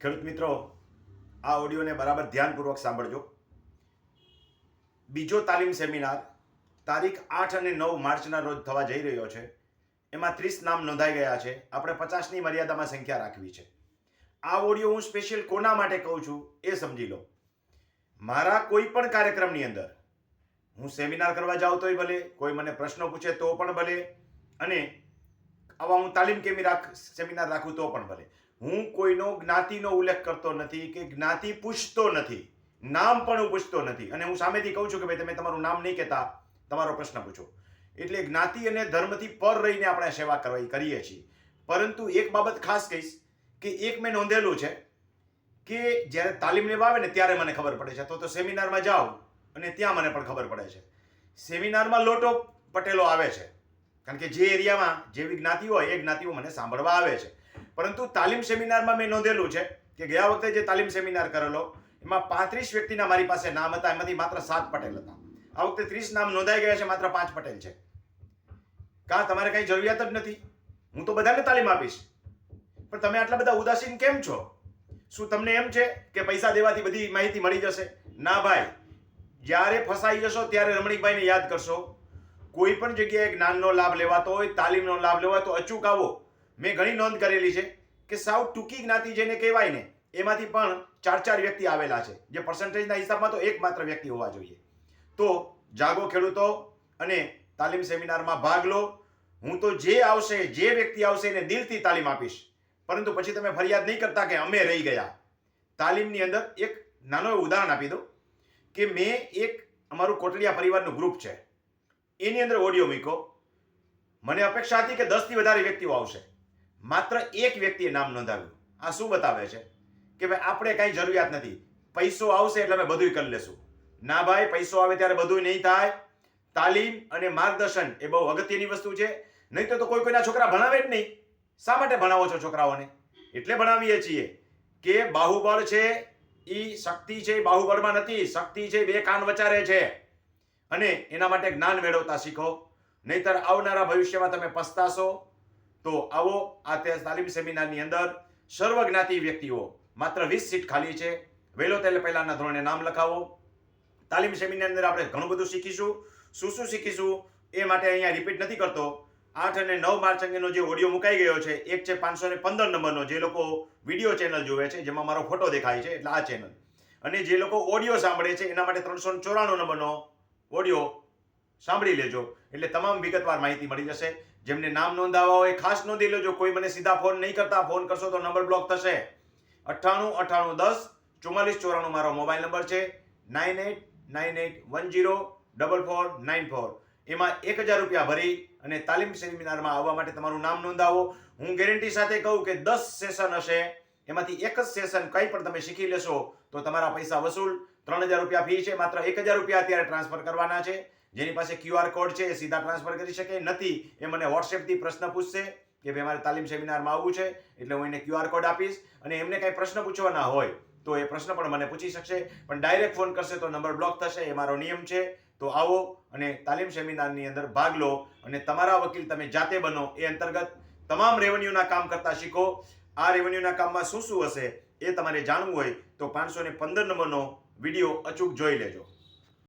ખેડૂત મિત્રો, આ ઓડિયોને બરાબર ધ્યાનપૂર્વક સાંભળજો. બીજો તાલીમ સેમિનાર તારીખ 8 અને 9 માર્ચના રોજ થવા જઈ રહ્યો છે. એમાં 30 નામ નોંધાઈ ગયા છે. આપણે 50ની મર્યાદામાં સંખ્યા રાખવી છે. આ ઓડિયો હું સ્પેશિયલ કોના માટે કહું છું એ સમજી લો. મારા કોઈ પણ કાર્યક્રમની અંદર હું સેમિનાર કરવા જાઉં તોય ભલે, કોઈ મને પ્રશ્નો પૂછે તો પણ ભલે, અને આવા હું તાલીમ સેમિનાર રાખું તો પણ ભલે, હું કોઈનો જ્ઞાતિનો ઉલ્લેખ કરતો નથી કે જ્ઞાતિ પૂછતો નથી, નામ પણ હું પૂછતો નથી. અને હું સામેથી કહું છું કે ભાઈ તમે તમારું નામ નહીં કહેતા, તમારો પ્રશ્ન પૂછો. એટલે જ્ઞાતિ અને ધર્મથી પર રહીને આપણે સેવા કરીએ છીએ. પરંતુ એક બાબત ખાસ કહીશ કે એક મેં નોંધેલું છે કે જ્યારે તાલીમ લેવા આવે ને ત્યારે મને ખબર પડે છે, તો સેમિનારમાં જાઉં અને ત્યાં મને પણ ખબર પડે છે. સેમિનારમાં લોટો પટેલો આવે છે, કારણ કે જે એરિયામાં જેવી જ્ઞાતિ હોય એ જ્ઞાતિઓ મને સાંભળવા આવે છે. પરંતુ તાલીમ સેમિનારમાં મેં નોંધેલું છે કે ગયા વખતે જે તાલીમ સેમિનાર કરેલો એમાં 35 વ્યક્તિના મારી પાસે નામ હતા, એમાંથી માત્ર 7 પટેલ હતા. આ વખતે 30 નામ નોંધાઈ ગયા છે, માત્ર 5 પટેલ છે. કાં તમારે કઈ જરૂરિયાત જ નથી? હું તો બધાને તાલીમ આપીશ, પણ તમે આટલા બધા ઉદાસીન કેમ છો? શું તમને એમ છે કે પૈસા દેવાથી બધી માહિતી મળી જશે? ના ભાઈ, જ્યારે ફસાઈ જશો ત્યારે રમણીકભાઈને યાદ કરશો. કોઈ પણ જગ્યાએ જ્ઞાનનો લાભ લેવાતો હોય, તાલીમનો લાભ લેવાય તો અચૂક આવો. મેં ઘણી નોંધ કરેલી છે કે સાવ ટૂંકી જ્ઞાતિ જેને કહેવાય ને એમાંથી પણ 4 વ્યક્તિ આવેલા છે, જે પર્સન્ટેજના હિસાબમાં તો એકમાત્ર વ્યક્તિ હોવા જોઈએ. તો જાગો ખેડૂતો અને તાલીમ સેમિનારમાં ભાગ લો. હું તો જે આવશે, જે વ્યક્તિ આવશે એને દિલથી તાલીમ આપીશ, પરંતુ પછી તમે ફરિયાદ નહીં કરતા કે અમે રહી ગયા. તાલીમની અંદર એક નાનો ઉદાહરણ આપી દો કે મેં એક અમારું કોટડિયા પરિવારનું ગ્રુપ છે, એની અંદર ઓડિયો મૂક્યો. મને અપેક્ષા હતી કે 10 થી વધારે વ્યક્તિઓ આવશે, માત્ર એક વ્યક્તિએ નામ નોંધાવ્યું. આ શું બતાવે છે કે ભાઈ આપણે કઈ જરૂરિયાત નથી, પૈસો આવશે એટલે અમે બધું કરી લેશું. ના ભાઈ, પૈસો આવે ત્યારે બધું નહીં થાય. તાલીમ અને માર્ગદર્શન એ બહુ અગત્યની વસ્તુ છે. નહીં તો કોઈ કોઈના છોકરા ભણાવે જ નહીં. શા માટે ભણાવો છો છોકરાઓને? એટલે ભણાવીએ છીએ કે બાહુબળ છે એ શક્તિ છે, બાહુબળમાં નથી. શક્તિ છે 2 કાન વચારે છે, અને એના માટે જ્ઞાન મેળવતા શીખો. નહીતર આવનારા ભવિષ્યમાં તમે પસ્તાશો. તો આવો આ તાલીમ સેમિનારની અંદર સર્વ જ્ઞાતિ વ્યક્તિઓ, માત્ર 20 સીટ ખાલી છે. વહેલો તેને પહેલાના ધોરણે નામ લખાવો. તાલીમ સેમિનારની અંદર આપણે ઘણું બધું શીખીશું. શું શીખીશું એ માટે અહીંયા રિપીટ નથી કરતો. 8 અને 9 માર્ચ અંગેનો જે ઓડિયો મુકાઈ ગયો છે, એક છે 515 નંબરનો, જે લોકો વિડીયો ચેનલ જોવે છે જેમાં મારો ફોટો દેખાય છે, એટલે આ ચેનલ. અને જે લોકો ઓડિયો સાંભળે છે એના માટે 394 નંબરનો ઓડિયો સાંભળી લેજો, એટલે તમામ વિગતવાર માહિતી મળી જશે. જેમને નામ નોંધાવવા હોય ખાસ નોંધી લેજો. કોઈ મને સીધા ફોન નહીં કરતા, ફોન કરશો તો નંબર બ્લોક થશે. 98 98 10 44 94 મારો મોબાઈલ નંબર છે. 9898104494. એમાં 1000 રૂપિયા ભરી અને તાલીમ સેમિનારમાં આવવા માટે તમારું નામ નોંધાવો. હું ગેરંટી સાથે કહું કે 10 સેશન હશે, એમાંથી એક જ સેશન કંઈ પણ તમે શીખી લેશો તો તમારા પૈસા વસૂલ. 3000 રૂપિયા ફી છે, માત્ર 1000 રૂપિયા અત્યારે ટ્રાન્સફર કરવાના છે. જેની પાસે QR કોડ છે એ સીધા ટ્રાન્સફર કરી શકે. નથી એ મને WhatsAppથી પ્રશ્ન પૂછશે કે ભાઈ મારે તાલીમ સેમિનારમાં આવવું છે, એટલે હું એને QR કોડ આપીશ. અને એમને કંઈ પ્રશ્ન પૂછવાના હોય તો એ પ્રશ્ન પણ મને પૂછી શકશે. પણ ડાયરેક્ટ ફોન કરશે તો નંબર બ્લોક થશે, એ મારો નિયમ છે. તો આવો અને તાલીમ સેમિનારની અંદર ભાગ લો અને તમારા વકીલ તમે જાતે બનો. એ અંતર્ગત તમામ રેવન્યુના કામ કરતા શીખો. આ રેવન્યુના કામમાં શું હશે એ તમારે જાણવું હોય તો 515 નંબરનો વિડીયો અચૂક જોઈ લેજો.